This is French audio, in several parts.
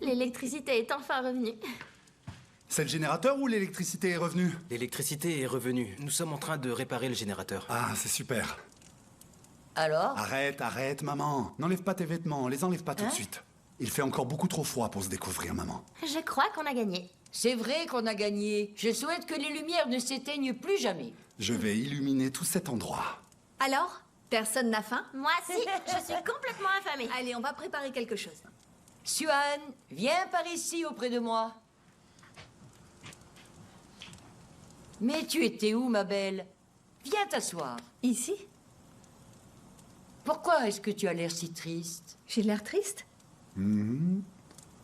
L'électricité est enfin revenue. C'est le générateur ou l'électricité est revenue? L'électricité est revenue. Nous sommes en train de réparer le générateur. Ah, c'est super. Alors? Arrête, maman. N'enlève pas tes vêtements, les enlève pas tout de suite. Il fait encore beaucoup trop froid pour se découvrir, maman. Je crois qu'on a gagné. C'est vrai qu'on a gagné. Je souhaite que les lumières ne s'éteignent plus jamais. Je vais illuminer tout cet endroit. Alors, personne n'a faim? Moi, si, je suis complètement affamée. Allez, on va préparer quelque chose. Suan, viens par ici auprès de moi. Mais tu étais où, ma belle? Viens t'asseoir. Ici? Pourquoi est-ce que tu as l'air si triste? J'ai l'air triste?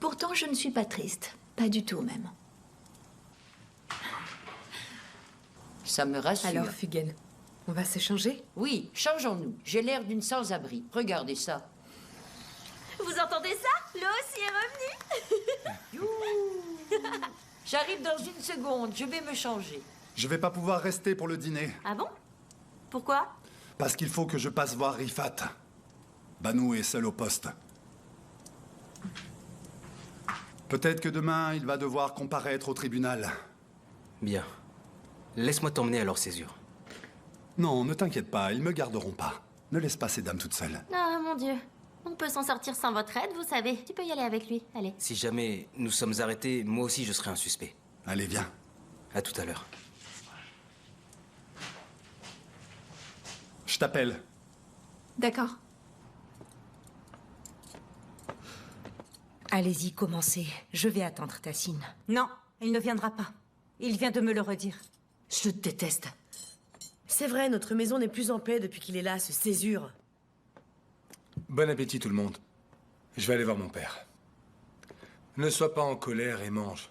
Pourtant, je ne suis pas triste. Pas du tout, même. Ça me rassure. Alors, Fugen, on va s'échanger? Oui, changeons-nous. J'ai l'air d'une sans-abri. Regardez ça. Vous entendez ça? L'eau aussi est revenue. J'arrive dans une seconde. Je vais me changer. Je vais pas pouvoir rester pour le dîner. Ah bon? Pourquoi? Parce qu'il faut que je passe voir Rifat. Banou est seul au poste. Peut-être que demain, il va devoir comparaître au tribunal. Bien. Laisse-moi t'emmener à leur césure. Non, ne t'inquiète pas, ils me garderont pas. Ne laisse pas ces dames toutes seules. Ah, mon Dieu. On peut s'en sortir sans votre aide, vous savez. Tu peux y aller avec lui, allez. Si jamais nous sommes arrêtés, moi aussi je serai un suspect. Allez, viens. À tout à l'heure. Je t'appelle. D'accord. Allez-y, commencez. Je vais attendre Tassine. Non, il ne viendra pas. Il vient de me le redire. Je te déteste. C'est vrai, notre maison n'est plus en paix depuis qu'il est là, ce césure. Bon appétit tout le monde. Je vais aller voir mon père. Ne sois pas en colère et mange.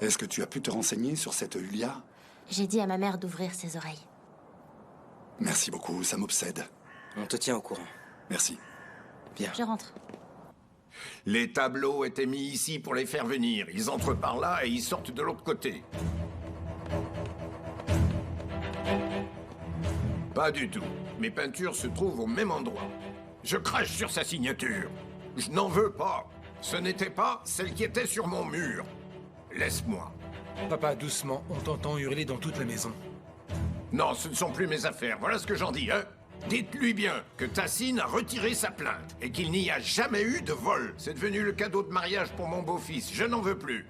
Est-ce que tu as pu te renseigner sur cette Ulia? J'ai dit à ma mère d'ouvrir ses oreilles. Merci beaucoup, ça m'obsède. On te tient au courant. Merci. Viens. Je rentre. Les tableaux étaient mis ici pour les faire venir. Ils entrent par là et ils sortent de l'autre côté. Pas du tout. Mes peintures se trouvent au même endroit. Je crache sur sa signature. Je n'en veux pas. Ce n'était pas celle qui était sur mon mur. Laisse-moi. Papa, doucement, on t'entend hurler dans toute la maison. Non, ce ne sont plus mes affaires. Voilà ce que j'en dis, hein. Dites-lui bien que Tassine a retiré sa plainte et qu'il n'y a jamais eu de vol. C'est devenu le cadeau de mariage pour mon beau-fils. Je n'en veux plus.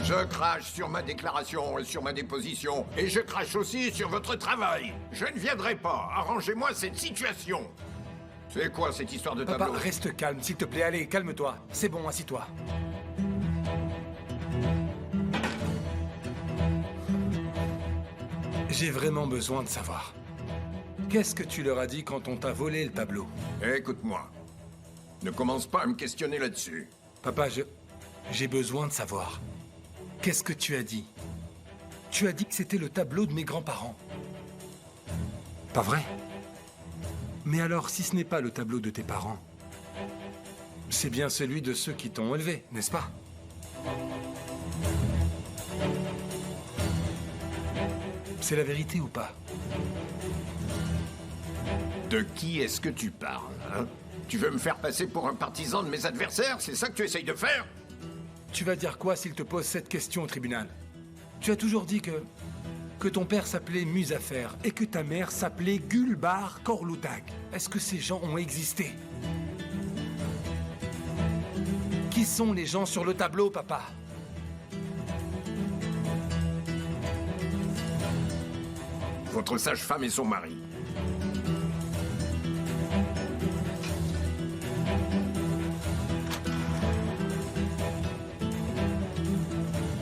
Je crache sur ma déclaration et sur ma déposition. Et je crache aussi sur votre travail. Je ne viendrai pas. Arrangez-moi cette situation. C'est quoi cette histoire de tableau? Papa, reste calme, s'il te plaît. Allez, calme-toi. C'est bon, assis-toi. J'ai vraiment besoin de savoir. Qu'est-ce que tu leur as dit quand on t'a volé le tableau? Écoute-moi. Ne commence pas à me questionner là-dessus. Papa, j'ai besoin de savoir. Qu'est-ce que tu as dit? Tu as dit que c'était le tableau de mes grands-parents. Pas vrai? Mais alors, si ce n'est pas le tableau de tes parents, c'est bien celui de ceux qui t'ont élevé, n'est-ce pas? C'est la vérité ou pas? De qui est-ce que tu parles, hein? Tu veux me faire passer pour un partisan de mes adversaires? C'est ça que tu essayes de faire? Tu vas dire quoi s'il te pose cette question au tribunal? Tu as toujours dit que ton père s'appelait Muzafer et que ta mère s'appelait Gulbar Korlutag. Est-ce que ces gens ont existé? Qui sont les gens sur le tableau, papa? Votre sage-femme et son mari.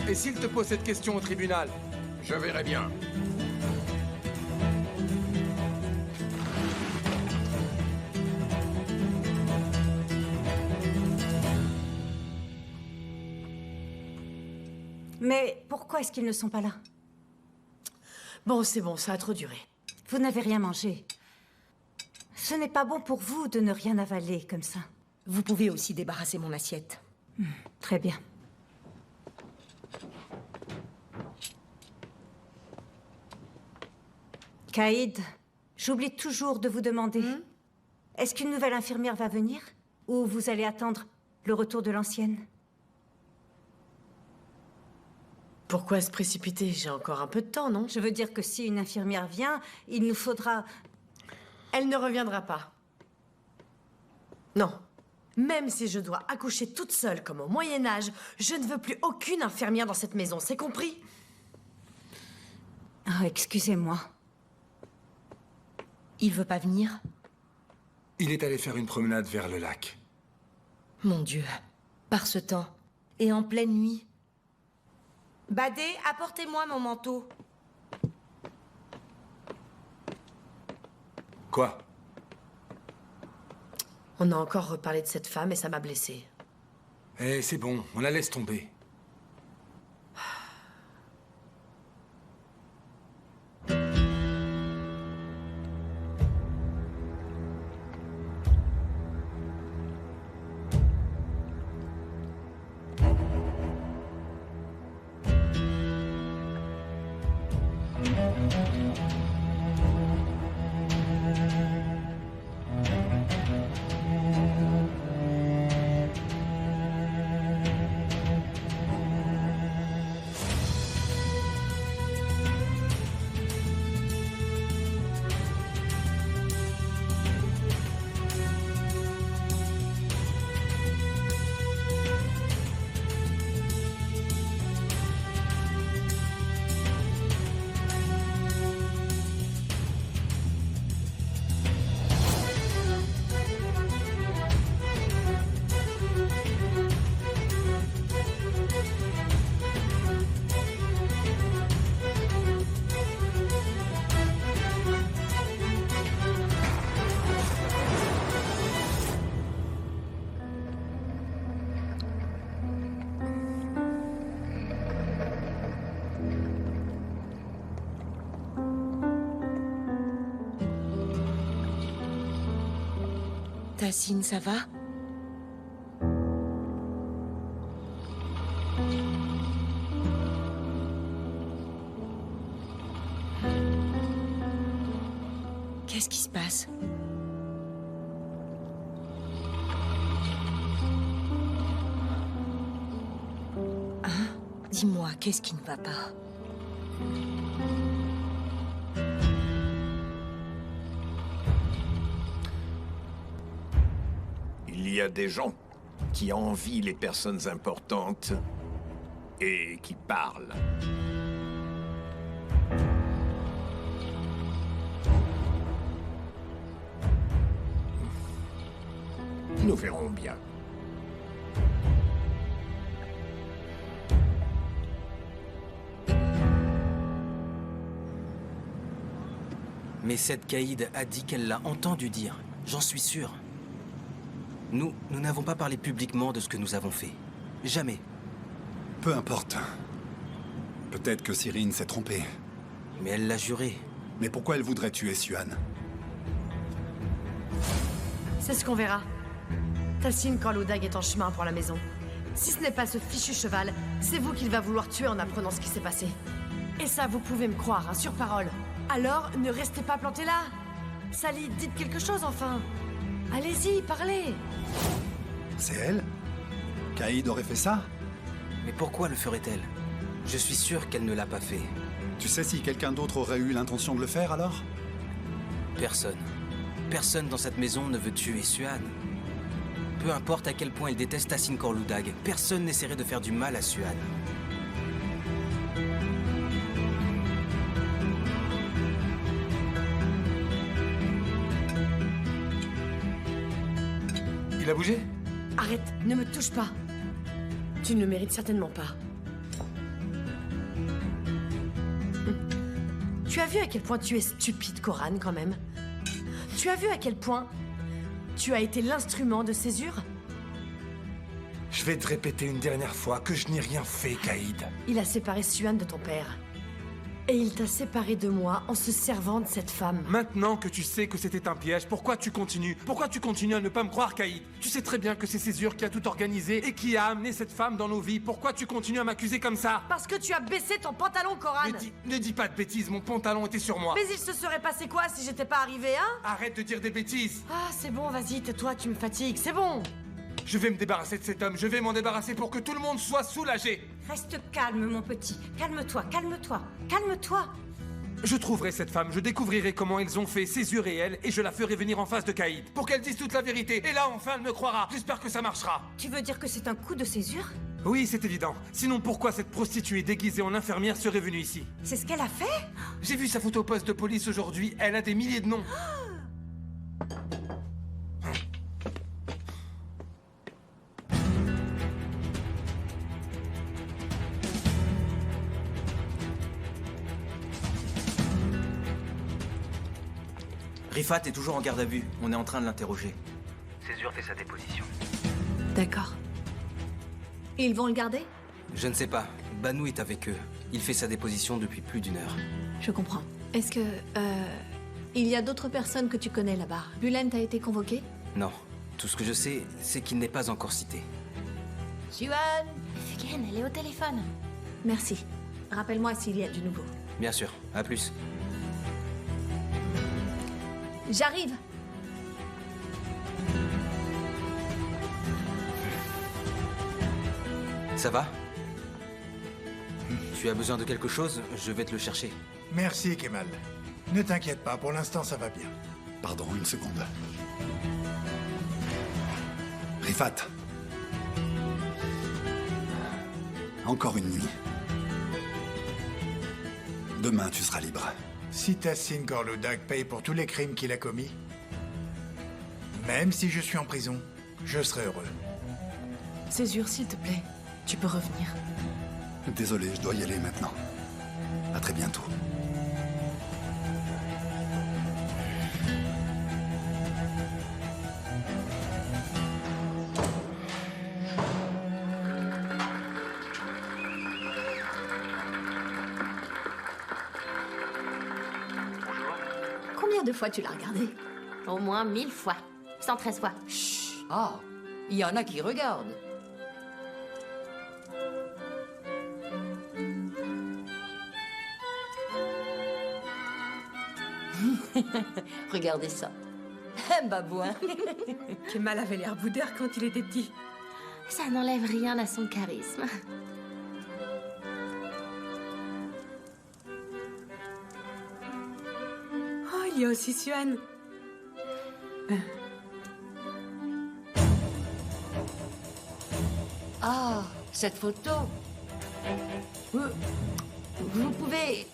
Et s'il te pose cette question au tribunal? Je verrai bien. Mais pourquoi est-ce qu'ils ne sont pas là? Bon, c'est bon, ça a trop duré. Vous n'avez rien mangé. Ce n'est pas bon pour vous de ne rien avaler comme ça. Vous pouvez aussi débarrasser mon assiette. Très bien. Caïd, j'oublie toujours de vous demander. Est-ce qu'une nouvelle infirmière va venir? Ou vous allez attendre le retour de l'ancienne? Pourquoi se précipiter? J'ai encore un peu de temps, non? Je veux dire que si une infirmière vient, il nous faudra... Elle ne reviendra pas. Non. Même si je dois accoucher toute seule comme au Moyen-Âge, je ne veux plus aucune infirmière dans cette maison, c'est compris? Oh, excusez-moi. Il veut pas venir? Il est allé faire une promenade vers le lac. Mon Dieu. Par ce temps. Et en pleine nuit. Badé, apportez-moi mon manteau. Quoi? On a encore reparlé de cette femme et ça m'a blessée. Eh, c'est bon, on la laisse tomber. Tassine, ça va? Qu'est-ce qui se passe? Hein? Dis-moi, qu'est-ce qui ne va pas? Il y a des gens qui envient les personnes importantes et qui parlent. Nous verrons bien. Mais cette Caïd a dit qu'elle l'a entendu dire. J'en suis sûr. Nous n'avons pas parlé publiquement de ce que nous avons fait. Jamais. Peu importe. Peut-être que Cyrine s'est trompée. Mais elle l'a juré. Mais pourquoi elle voudrait tuer Suan? C'est ce qu'on verra. Tassine Corloudag est en chemin pour la maison. Si ce n'est pas ce fichu cheval, c'est vous qu'il va vouloir tuer en apprenant ce qui s'est passé. Et ça, vous pouvez me croire, hein, sur parole. Alors, ne restez pas plantés là. Sally, dites quelque chose enfin. Allez-y, parlez. C'est elle? Caïd aurait fait ça? Mais pourquoi le ferait-elle? Je suis sûr qu'elle ne l'a pas fait. Tu sais si quelqu'un d'autre aurait eu l'intention de le faire alors? Personne. Personne dans cette maison ne veut tuer Suan. Peu importe à quel point il déteste Tassine Corloudag, personne n'essaierait de faire du mal à Suan. Il a bougé? Arrête, ne me touche pas. Tu ne le mérites certainement pas. Tu as vu à quel point tu es stupide, Coran, quand même? Tu as vu à quel point tu as été l'instrument de césure? Je vais te répéter une dernière fois que je n'ai rien fait, Caïd. Il a séparé Suan de ton père. Et il t'a séparé de moi en se servant de cette femme. Maintenant que tu sais que c'était un piège, pourquoi tu continues? Pourquoi tu continues à ne pas me croire, Caïd? Tu sais très bien que c'est Césure qui a tout organisé et qui a amené cette femme dans nos vies. Pourquoi tu continues à m'accuser comme ça? Parce que tu as baissé ton pantalon, Coran. Ne dis pas de bêtises, mon pantalon était sur moi. Mais il se serait passé quoi si j'étais pas arrivée, hein? Arrête de dire des bêtises. Ah, c'est bon, vas-y, tais-toi, tu me fatigues, c'est bon. Je vais me débarrasser de cet homme, je vais m'en débarrasser pour que tout le monde soit soulagé. Reste calme, mon petit. Calme-toi, calme-toi, calme-toi. Je trouverai cette femme, je découvrirai comment ils ont fait Césure et elle, et je la ferai venir en face de Caïd, pour qu'elle dise toute la vérité. Et là, enfin, elle me croira. J'espère que ça marchera. Tu veux dire que c'est un coup de césure? Oui, c'est évident. Sinon, pourquoi cette prostituée déguisée en infirmière serait venue ici? C'est ce qu'elle a fait? J'ai vu sa photo au poste de police aujourd'hui, elle a des milliers de noms. Rifat est toujours en garde à vue. On est en train de l'interroger. Césure fait sa déposition. D'accord. Ils vont le garder? Je ne sais pas. Banou est avec eux. Il fait sa déposition depuis plus d'1 heure. Je comprends. Est-ce que... il y a d'autres personnes que tu connais là-bas? Bulent a été convoqué? Non. Tout ce que je sais, c'est qu'il n'est pas encore cité. Suan! Fugen, elle est au téléphone. Merci. Rappelle-moi s'il y a du nouveau. Bien sûr. À plus. J'arrive. Ça va? Tu as besoin de quelque chose? Je vais te le chercher. Merci, Kemal. Ne t'inquiète pas, pour l'instant, ça va bien. Pardon, une seconde. Rifat. Encore une nuit. Demain, tu seras libre. Si Tassine Gorloudak paye pour tous les crimes qu'il a commis, même si je suis en prison, je serai heureux. Césure, s'il te plaît, tu peux revenir. Désolé, je dois y aller maintenant. À très bientôt. Combien de fois tu l'as regardé? Au moins 1000 fois. 113 fois. Ah, il y en a qui regardent. Regardez ça. Un babouin. Kemal avait l'air boudeur quand il était petit. Ça n'enlève rien à son charisme. Oh, il y a aussi Suan. Ah, cette photo. Vous pouvez...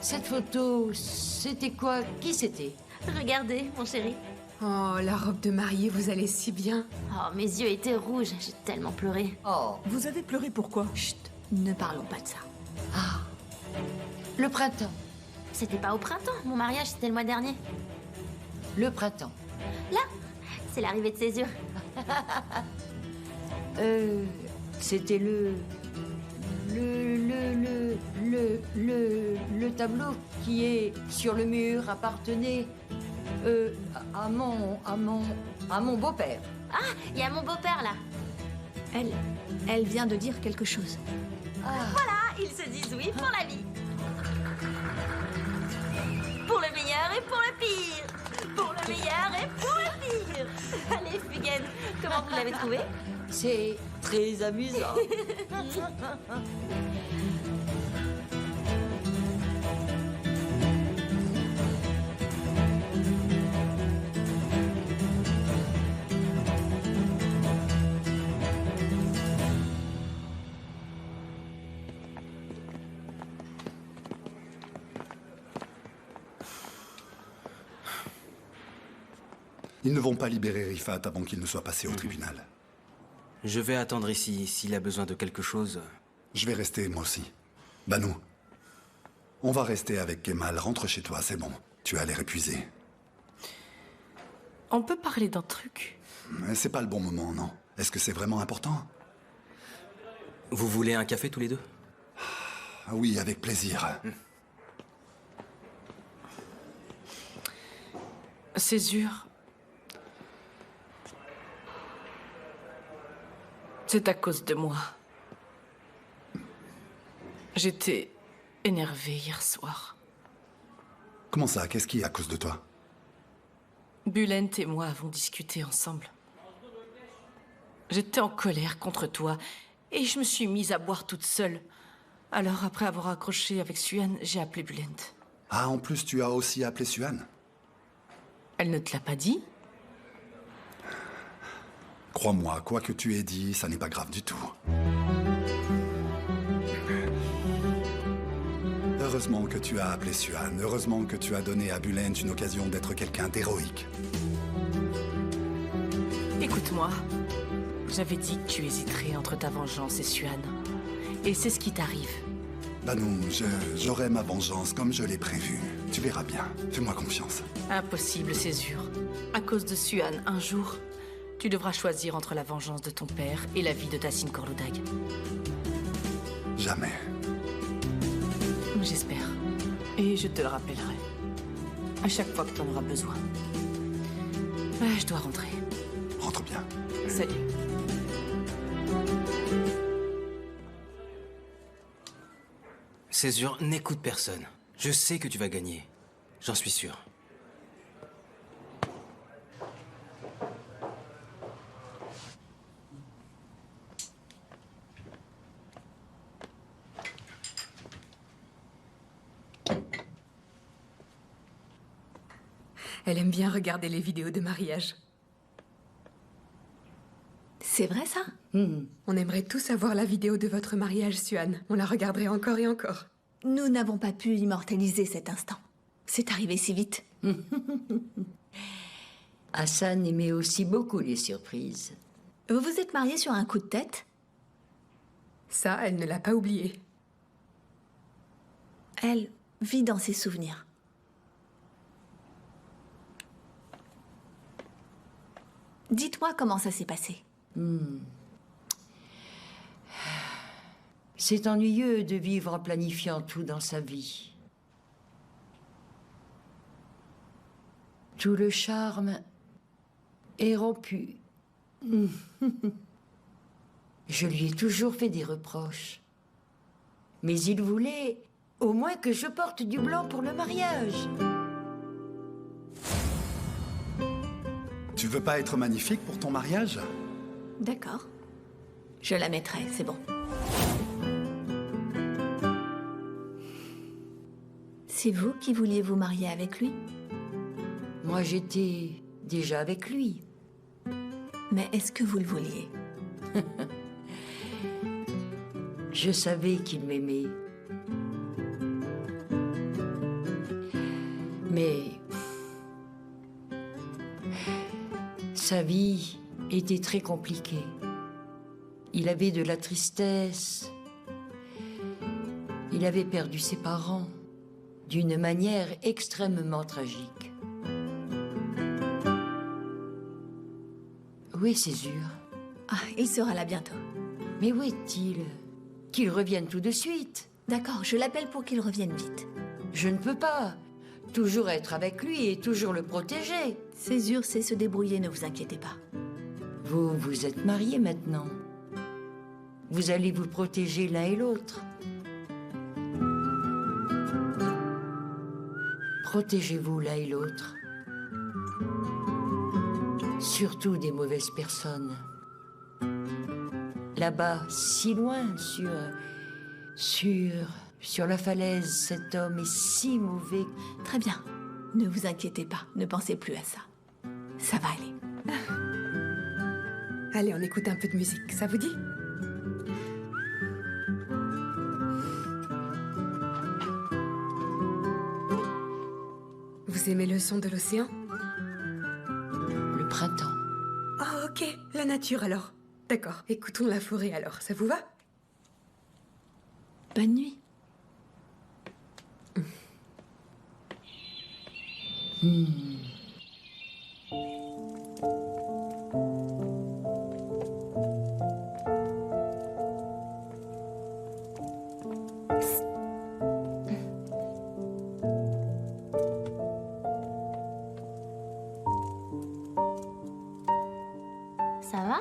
cette photo, c'était quoi? Qui c'était? Regardez, mon chéri. Oh, la robe de mariée, vous allez si bien. Oh, mes yeux étaient rouges. J'ai tellement pleuré. Oh, Vous avez pleuré pourquoi? Chut, ne parlons pas de ça. le printemps. C'était pas au printemps. Mon mariage, c'était le mois dernier. Le printemps. Là, c'est l'arrivée de Césure. C'était le tableau qui est sur le mur appartenait à mon beau-père. Ah, il y a mon beau-père, là. Elle vient de dire quelque chose. Voilà, ils se disent oui pour la vie. Pour le meilleur et pour le pire. Pour le meilleur et pour le pire. Allez, Fugen, comment vous l'avez trouvé? C'est très amusant. Ils ne vont pas libérer Rifat avant qu'il ne soit passé au tribunal. Je vais attendre ici. S'il a besoin de quelque chose... Je vais rester, moi aussi. Banou, on va rester avec Kemal. Rentre chez toi, c'est bon. Tu as l'air épuisé. On peut parler d'un truc? Mais c'est pas le bon moment, non? Est-ce que c'est vraiment important? Vous voulez un café tous les deux? Oui, avec plaisir. Césure. C'est à cause de moi. J'étais énervée hier soir. Comment ça? Qu'est-ce qui est à cause de toi? Bulent et moi avons discuté ensemble. J'étais en colère contre toi et je me suis mise à boire toute seule. Alors, après avoir accroché avec Suan, j'ai appelé Bulent. Ah, en plus, tu as aussi appelé Suan? Elle ne te l'a pas dit? Crois-moi, quoi que tu aies dit, ça n'est pas grave du tout. Heureusement que tu as appelé Suan. Heureusement que tu as donné à Bulent une occasion d'être quelqu'un d'héroïque. Écoute-moi. J'avais dit que tu hésiterais entre ta vengeance et Suan. Et c'est ce qui t'arrive. Banou, j'aurai ma vengeance comme je l'ai prévu. Tu verras bien. Fais-moi confiance. Impossible, Césure. À cause de Suan, un jour, tu devras choisir entre la vengeance de ton père et la vie de Tassine Korlodag. Jamais. J'espère. Et je te le rappellerai. À chaque fois que tu en auras besoin. Je dois rentrer. Rentre bien. Salut. Césure, n'écoute personne. Je sais que tu vas gagner. J'en suis sûr. Elle aime bien regarder les vidéos de mariage. C'est vrai, ça? On aimerait tous avoir la vidéo de votre mariage, Suan. On la regarderait encore et encore. Nous n'avons pas pu immortaliser cet instant. C'est arrivé si vite. Hassan aimait aussi beaucoup les surprises. Vous vous êtes mariés sur un coup de tête? Ça, elle ne l'a pas oublié. Elle vit dans ses souvenirs. Dites-moi comment ça s'est passé. C'est ennuyeux de vivre en planifiant tout dans sa vie. Tout le charme est rompu. Je lui ai toujours fait des reproches. Mais il voulait au moins que je porte du blanc pour le mariage. Tu veux pas être magnifique pour ton mariage? D'accord. Je la mettrai, c'est bon. C'est vous qui vouliez vous marier avec lui? Moi, j'étais déjà avec lui. Mais est-ce que vous le vouliez? Je savais qu'il m'aimait. Mais sa vie était très compliquée. Il avait de la tristesse. Il avait perdu ses parents d'une manière extrêmement tragique. Où est Césure? Ah, il sera là bientôt. Mais où est-il? Qu'il revienne tout de suite. D'accord, je l'appelle pour qu'il revienne vite. Je ne peux pas toujours être avec lui et toujours le protéger. Césure sait se débrouiller, ne vous inquiétez pas. Vous êtes mariés maintenant. Vous allez vous protéger l'un et l'autre. Protégez-vous l'un et l'autre. Surtout des mauvaises personnes. Là-bas, si loin, sur la falaise, cet homme est si mauvais. Très bien. Ne vous inquiétez pas, ne pensez plus à ça. Ça va aller. Allez, on écoute un peu de musique, ça vous dit? Vous aimez le son de l'océan? Le printemps. Oh, ok, la nature alors. D'accord, écoutons la forêt alors, ça vous va? Bonne nuit. Ça va?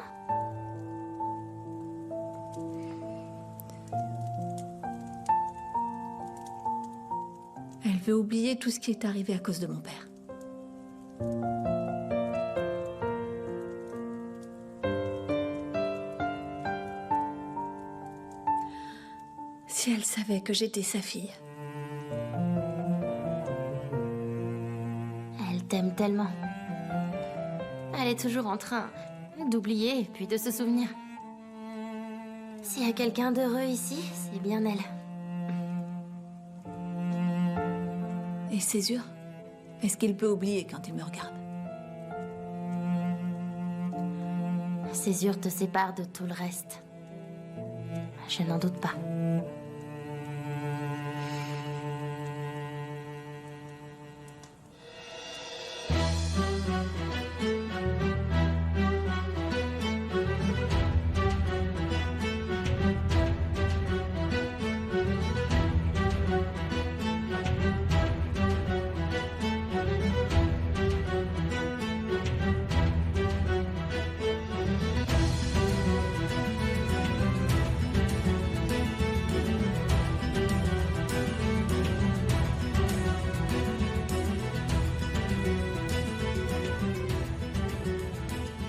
Elle veut oublier tout ce qui est arrivé à cause de mon père. Si elle savait que j'étais sa fille. Elle t'aime tellement. Elle est toujours en train d'oublier puis de se souvenir. S'il y a quelqu'un d'heureux ici, c'est bien elle. Et Césure? Est-ce qu'il peut oublier quand il me regarde? Césure te sépare de tout le reste. Je n'en doute pas.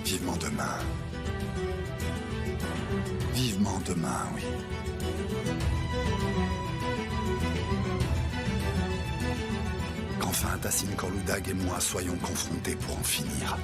Vivement demain. Vivement demain, oui. Qu'enfin Tassine Korloudag et moi soyons confrontés pour en finir.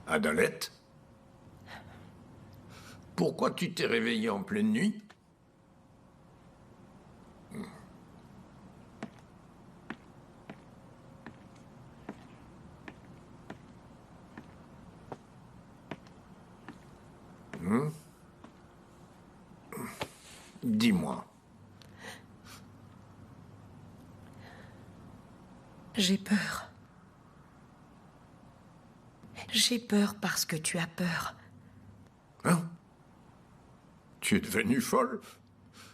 Adalette? Pourquoi tu t'es réveillée en pleine nuit? Dis-moi. J'ai peur. J'ai peur parce que tu as peur. Hein? Tu es devenue folle?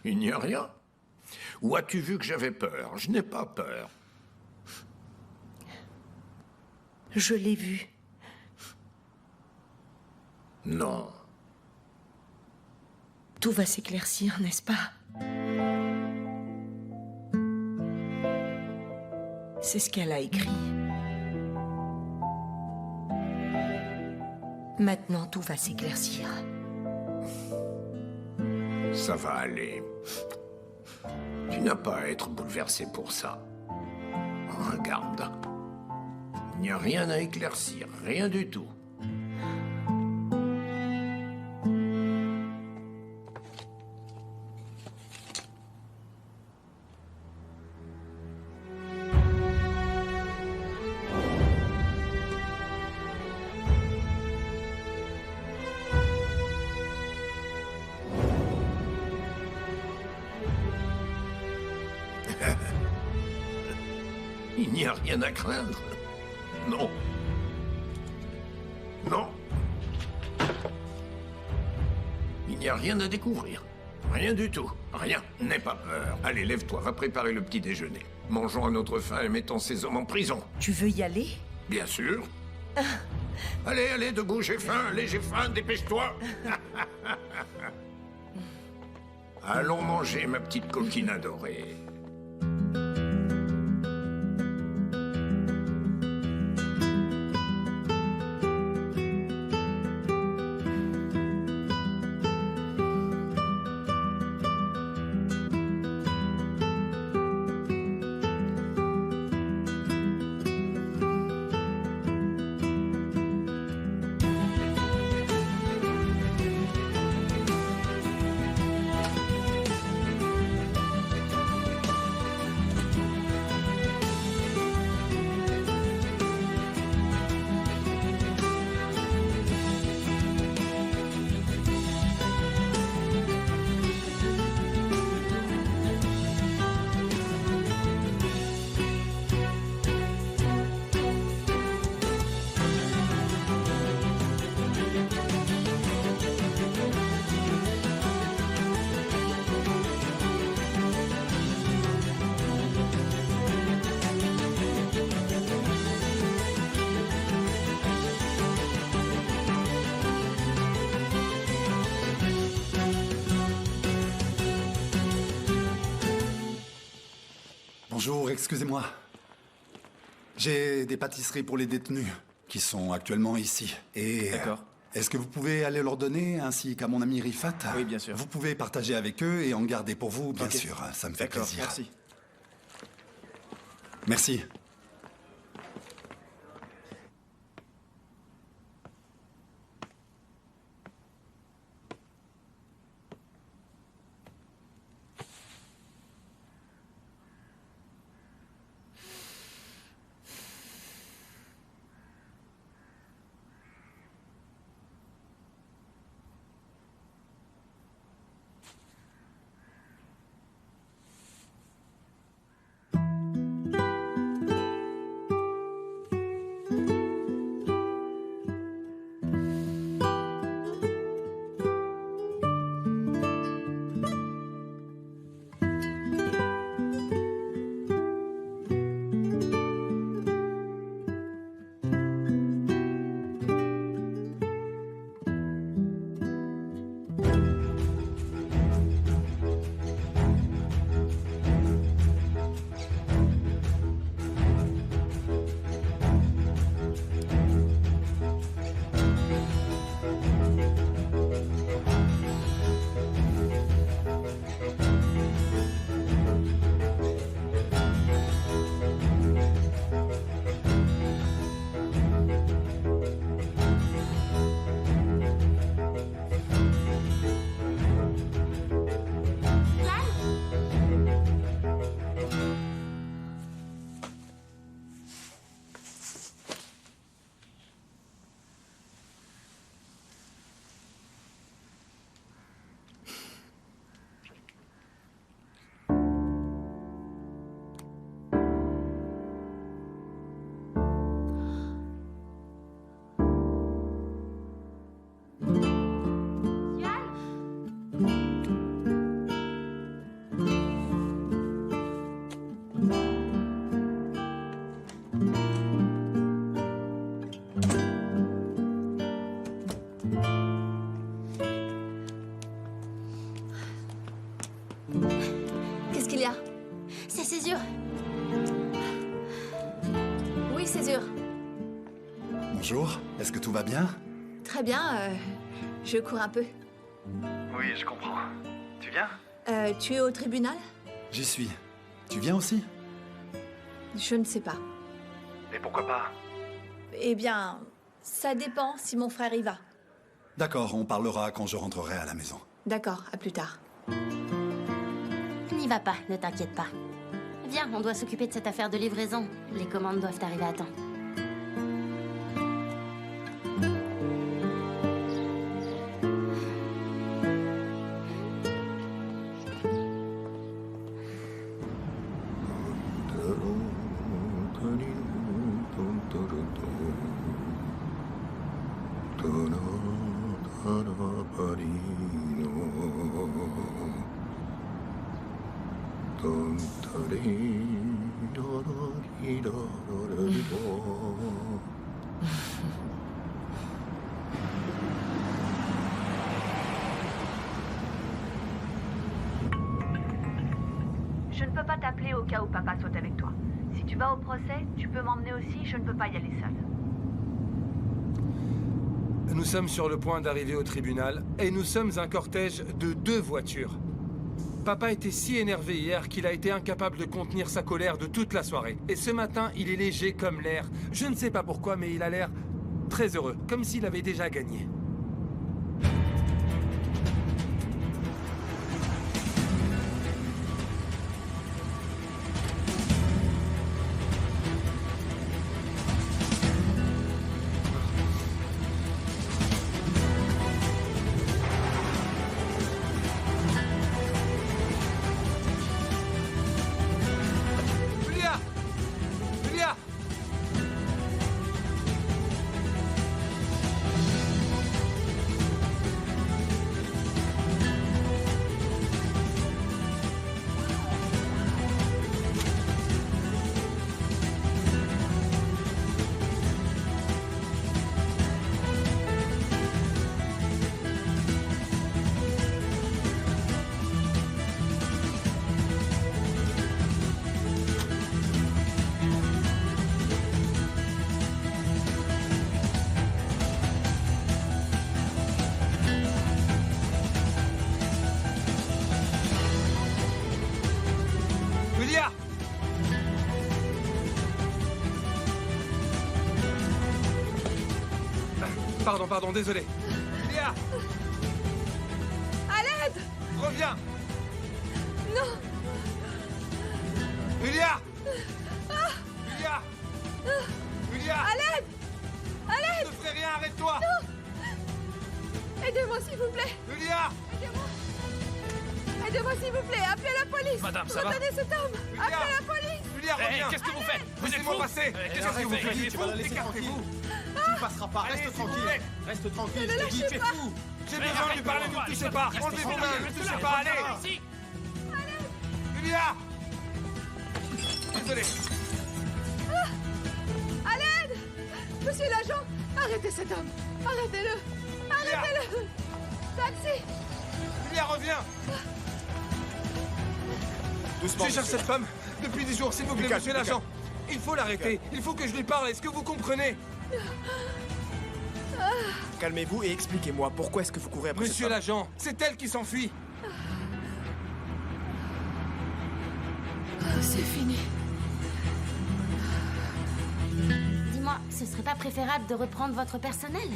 Il n'y a rien? Ou as-tu vu que j'avais peur? Je n'ai pas peur. Je l'ai vu. Non. Tout va s'éclaircir, n'est-ce pas? C'est ce qu'elle a écrit. Maintenant, tout va s'éclaircir. Ça va aller. Tu n'as pas à être bouleversé pour ça. Regarde. Il n'y a rien à éclaircir, rien du tout. Il n'y a rien à craindre. Non. Non. Il n'y a rien à découvrir. Rien du tout. Rien. N'aie pas peur. Allez, lève-toi, va préparer le petit déjeuner. Mangeons à notre faim et mettons ces hommes en prison. Tu veux y aller? Bien sûr. Allez, allez, debout, j'ai faim. Allez, j'ai faim, dépêche-toi. Allons manger, ma petite coquine adorée. Bonjour, excusez-moi. J'ai des pâtisseries pour les détenus qui sont actuellement ici. Et D'accord. Est-ce que vous pouvez aller leur donner, ainsi qu'à mon ami Rifat? Oui, bien sûr. Vous pouvez partager avec eux et en garder pour vous, bien Ok. sûr. Ça me fait D'accord, plaisir. merci. Merci. Qu'est-ce qu'il y a? C'est Césure. Oui, Césure. Bonjour, est-ce que tout va bien? Très bien, je cours un peu. Oui, je comprends. Tu viens? Tu es au tribunal? J'y suis. Tu viens aussi? Je ne sais pas. Et pourquoi pas? Eh bien, ça dépend si mon frère y va. D'accord, on parlera quand je rentrerai à la maison. D'accord, à plus tard. N'y va pas, ne t'inquiète pas. Viens, on doit s'occuper de cette affaire de livraison. Les commandes doivent arriver à temps. Je ne peux pas t'appeler au cas où papa soit avec toi. Si tu vas au procès, tu peux m'emmener aussi, je ne peux pas y aller seule. Nous sommes sur le point d'arriver au tribunal et nous sommes un cortège de 2 voitures. Papa était si énervé hier qu'il a été incapable de contenir sa colère de toute la soirée. Et ce matin, il est léger comme l'air. Je ne sais pas pourquoi, mais il a l'air très heureux, comme s'il avait déjà gagné. Pardon, désolé. Julia! À l'aide! Reviens! Non! Julia! Ah! Julia! Julia! À l'aide! À l'aide! Je ne ferai rien, arrête-toi! Non! Aidez-moi, s'il vous plaît! Julia! Aidez-moi! Aidez-moi, s'il vous plaît! Appelez la police! Madame, ça va? Retenez cet homme! Julia! Appelez la police! Julia, reviens! Qu'est-ce que vous faites? Vous êtes Laissez-moi fous? passer! Qu'est-ce que vous faites? Tu vas la laisser tranquille. Tu ne passeras pas, reste tranquille. Reste tranquille, je te dis, tu es fou. J'ai besoin de lui parler, ne me touchez pas! Enlevez vos mains, ne me touchez pas, allez! Julia! Désolé! À l'aide! Monsieur l'agent! Arrêtez cet homme! Arrêtez-le! Arrêtez-le! Taxi! Julia, reviens! Doucement. Je cherche cette femme depuis des jours, s'il vous plaît, monsieur l'agent. Il faut l'arrêter. Il faut que je lui parle. Est-ce que vous comprenez? Calmez-vous et expliquez-moi pourquoi est-ce que vous courez après cette Monsieur femme. l'agent, c'est elle qui s'enfuit. C'est fini. Dis-moi, ce serait pas préférable de reprendre votre personnel?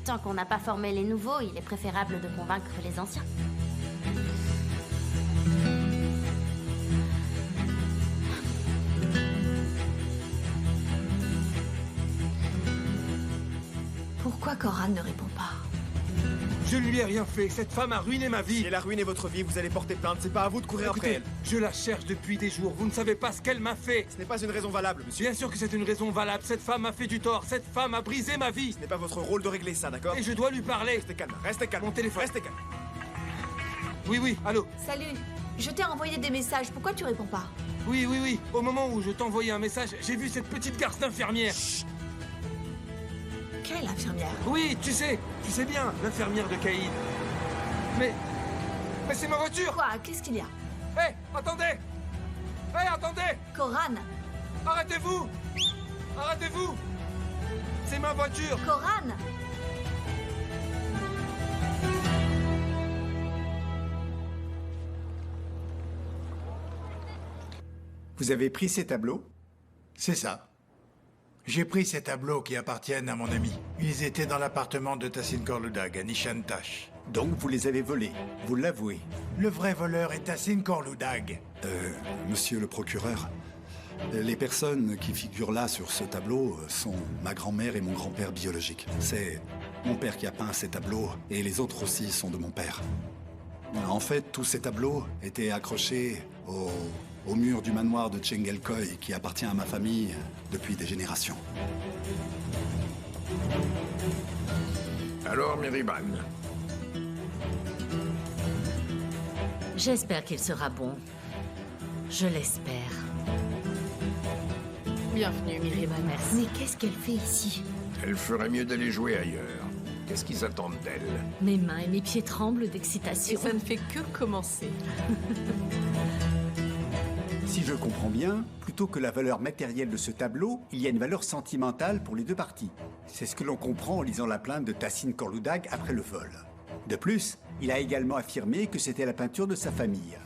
Tant qu'on n'a pas formé les nouveaux, il est préférable de convaincre les anciens. Pourquoi Coran ne répond pas? Je lui ai rien fait. Cette femme a ruiné ma vie. Si elle a ruiné votre vie, vous allez porter plainte. C'est pas à vous de courir après Écoutez, elle. je la cherche depuis des jours. Vous ne savez pas ce qu'elle m'a fait. Ce n'est pas une raison valable, monsieur. Bien sûr que c'est une raison valable. Cette femme m'a fait du tort. Cette femme a brisé ma vie. Ce n'est pas votre rôle de régler ça, d'accord? Et je dois lui parler. Restez calme, restez calme. Mon téléphone. Restez calme. Oui, allô? Salut, je t'ai envoyé des messages, pourquoi tu réponds pas? Oui. Au moment où je t'envoyais un message, j'ai vu cette petite garce d'infirmière. Quelle infirmière? Oui, tu sais bien, l'infirmière de Caïd. Mais c'est ma voiture! Quoi? Qu'est-ce qu'il y a? Hé, attendez! Coran! Arrêtez-vous! C'est ma voiture! Coran! Vous avez pris ces tableaux? C'est ça. J'ai pris ces tableaux qui appartiennent à mon ami. Ils étaient dans l'appartement de Tassin Korludag à Nishantash. Donc vous les avez volés, vous l'avouez. Le vrai voleur est Tassin Korludag. Monsieur le procureur, les personnes qui figurent là sur ce tableau sont ma grand-mère et mon grand-père biologique. C'est mon père qui a peint ces tableaux et les autres aussi sont de mon père. En fait, tous ces tableaux étaient accrochés au mur du manoir de Chengelkoi qui appartient à ma famille depuis des générations. Alors, Miriban, J'espère qu'il sera bon. Je l'espère. Bienvenue, Miriban. Merci. Mais qu'est-ce qu'elle fait ici? elle ferait mieux d'aller jouer ailleurs. Qu'est-ce qu'ils attendent d'elle? Mes mains et mes pieds tremblent d'excitation. Et ça ne fait que commencer. Si je comprends bien, plutôt que la valeur matérielle de ce tableau, il y a une valeur sentimentale pour les deux parties. C'est ce que l'on comprend en lisant la plainte de Tassin Korludag après le vol. De plus, il a également affirmé que c'était la peinture de sa famille.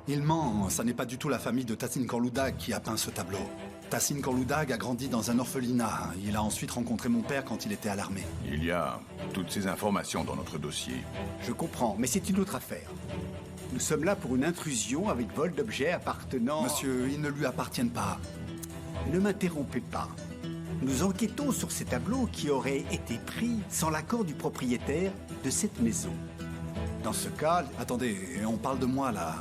Il ment, ça n'est pas du tout la famille de Tassin Korludag qui a peint ce tableau. Tassin Korludag a grandi dans un orphelinat. Il a ensuite rencontré mon père quand il était à l'armée. Il y a toutes ces informations dans notre dossier. Je comprends, mais c'est une autre affaire. Nous sommes là pour une intrusion avec vol d'objets appartenant... Monsieur, ils ne lui appartiennent pas. Ne m'interrompez pas. Nous enquêtons sur ces tableaux qui auraient été pris sans l'accord du propriétaire de cette maison. Dans ce cas... Attendez, on parle de moi là.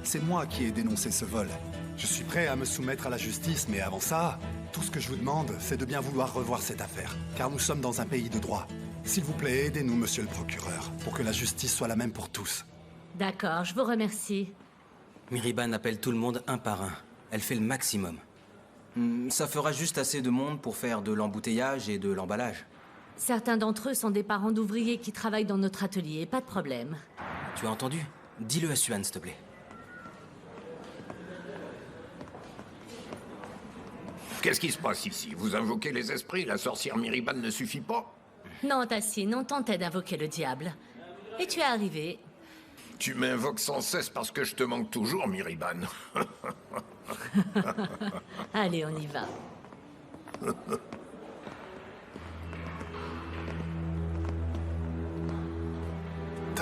C'est moi qui ai dénoncé ce vol. Je suis prêt à me soumettre à la justice, mais avant ça, tout ce que je vous demande, c'est de bien vouloir revoir cette affaire. Car nous sommes dans un pays de droit. S'il vous plaît, aidez-nous, monsieur le procureur, pour que la justice soit la même pour tous. D'accord, je vous remercie. Miriban appelle tout le monde un par un. Elle fait le maximum. Ça fera juste assez de monde pour faire de l'embouteillage et de l'emballage. Certains d'entre eux sont des parents d'ouvriers qui travaillent dans notre atelier, pas de problème. Tu as entendu? Dis-le à Suan, s'il te plaît. Qu'est-ce qui se passe ici? Vous invoquez les esprits? La sorcière Miriban ne suffit pas? Non, Tassin, on tentait d'invoquer le diable. Et tu es arrivé. Tu m'invoques sans cesse parce que je te manque toujours, Miriban. Allez, on y va.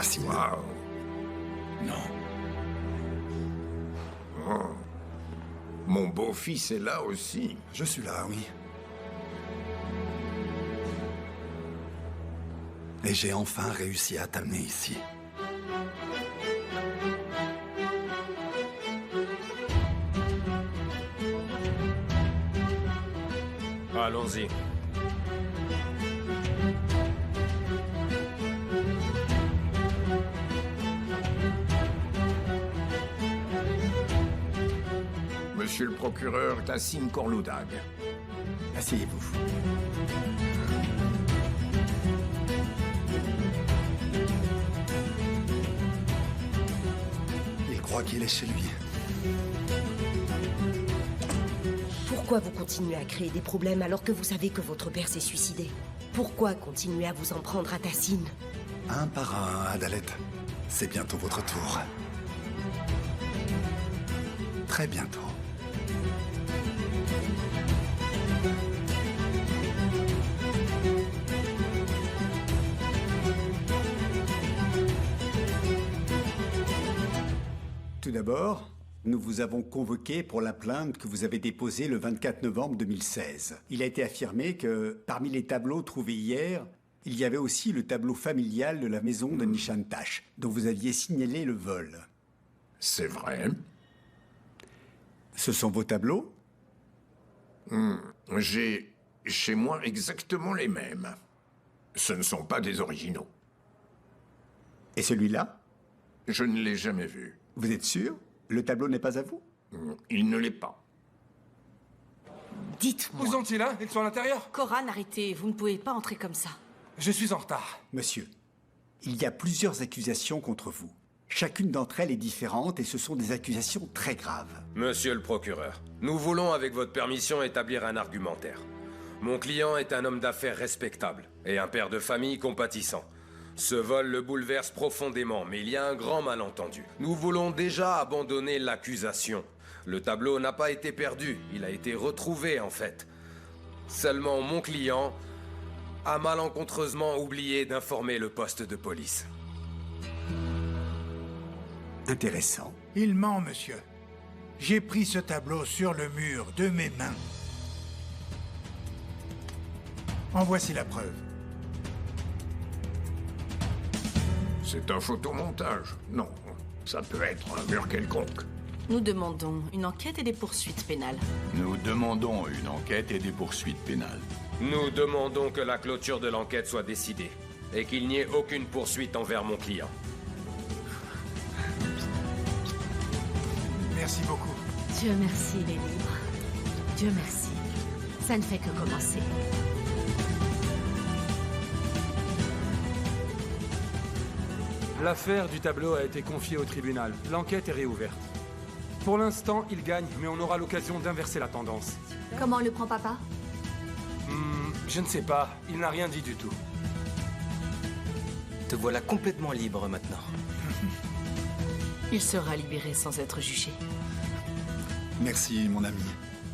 Tacine. Waouh. Non. Oh. Mon beau-fils est là aussi. Je suis là, oui. Et j'ai enfin réussi à t'amener ici. Allons-y. Monsieur le procureur Tassine Corloudag. Asseyez-vous. Il croit qu'il est chez lui. Pourquoi vous continuez à créer des problèmes alors que vous savez que votre père s'est suicidé? Pourquoi continuer à vous en prendre à Tacine? Un par un, Adalette. C'est bientôt votre tour. Très bientôt. Tout d'abord, nous vous avons convoqué pour la plainte que vous avez déposée le 24 novembre 2016. Il a été affirmé que, parmi les tableaux trouvés hier, il y avait aussi le tableau familial de la maison de Nishantash, dont vous aviez signalé le vol. C'est vrai. Ce sont vos tableaux? J'ai chez moi exactement les mêmes. Ce ne sont pas des originaux. Et celui-là? Je ne l'ai jamais vu. Vous êtes sûr? Le tableau n'est pas à vous? Il ne l'est pas. Dites-moi. Où sont-ils, là? Ils sont à l'intérieur? Coran, arrêtez, vous ne pouvez pas entrer comme ça. Je suis en retard. Monsieur, il y a plusieurs accusations contre vous. Chacune d'entre elles est différente et ce sont des accusations très graves. Monsieur le procureur, nous voulons, avec votre permission, établir un argumentaire. Mon client est un homme d'affaires respectable et un père de famille compatissant. Ce vol le bouleverse profondément, mais il y a un grand malentendu. Nous voulons déjà abandonner l'accusation. Le tableau n'a pas été perdu, il a été retrouvé en fait. Seulement mon client a malencontreusement oublié d'informer le poste de police. Intéressant. Il ment, monsieur. J'ai pris ce tableau sur le mur de mes mains. En voici la preuve. C'est un photomontage. Non, ça peut être un mur quelconque. Nous demandons une enquête et des poursuites pénales. Nous demandons une enquête et des poursuites pénales. Nous demandons que la clôture de l'enquête soit décidée et qu'il n'y ait aucune poursuite envers mon client. Merci beaucoup. Dieu merci, les livres. Dieu merci. Ça ne fait que commencer. L'affaire du tableau a été confiée au tribunal. L'enquête est réouverte. Pour l'instant, il gagne, mais on aura l'occasion d'inverser la tendance. Comment le prend papa? Je ne sais pas. Il n'a rien dit du tout. Te voilà complètement libre maintenant. Il sera libéré sans être jugé. Merci, mon ami.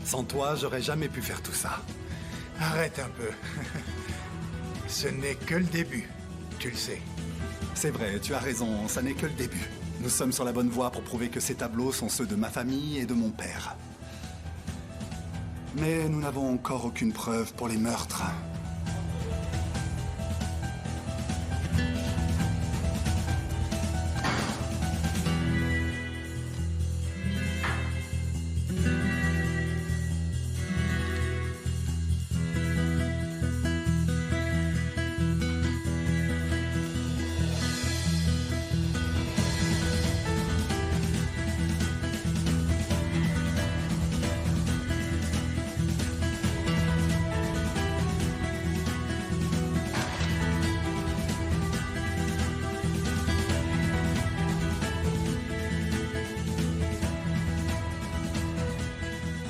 Sans toi, j'aurais jamais pu faire tout ça. Arrête un peu. Ce n'est que le début, tu le sais. C'est vrai, tu as raison, ça n'est que le début. Nous sommes sur la bonne voie pour prouver que ces tableaux sont ceux de ma famille et de mon père. Mais nous n'avons encore aucune preuve pour les meurtres.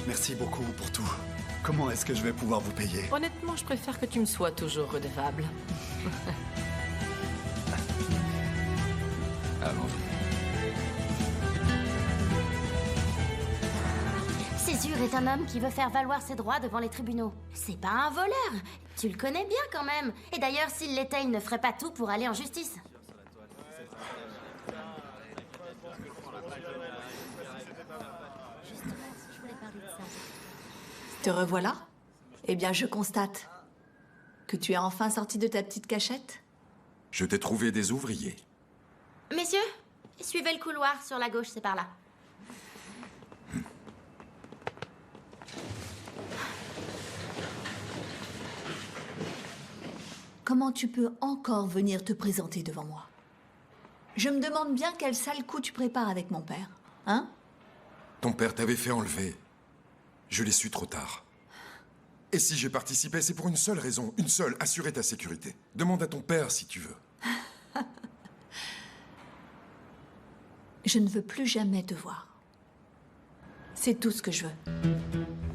Merci beaucoup pour tout. Comment est-ce que je vais pouvoir vous payer? Honnêtement, je préfère que tu me sois toujours redevable. Césure est un homme qui veut faire valoir ses droits devant les tribunaux. C'est pas un voleur. Tu le connais bien quand même. Et d'ailleurs, s'il l'était, il ne ferait pas tout pour aller en justice. Te revoilà? Eh bien, je constate que tu es enfin sorti de ta petite cachette. Je t'ai trouvé des ouvriers. Messieurs, suivez le couloir sur la gauche, c'est par là. Comment tu peux encore venir te présenter devant moi? Je me demande bien quel sale coup tu prépares avec mon père, hein? Ton père t'avait fait enlever. Je l'ai su trop tard. Et si j'ai participé, c'est pour une seule raison, une seule, assurer ta sécurité. Demande à ton père si tu veux. Je ne veux plus jamais te voir. C'est tout ce que je veux.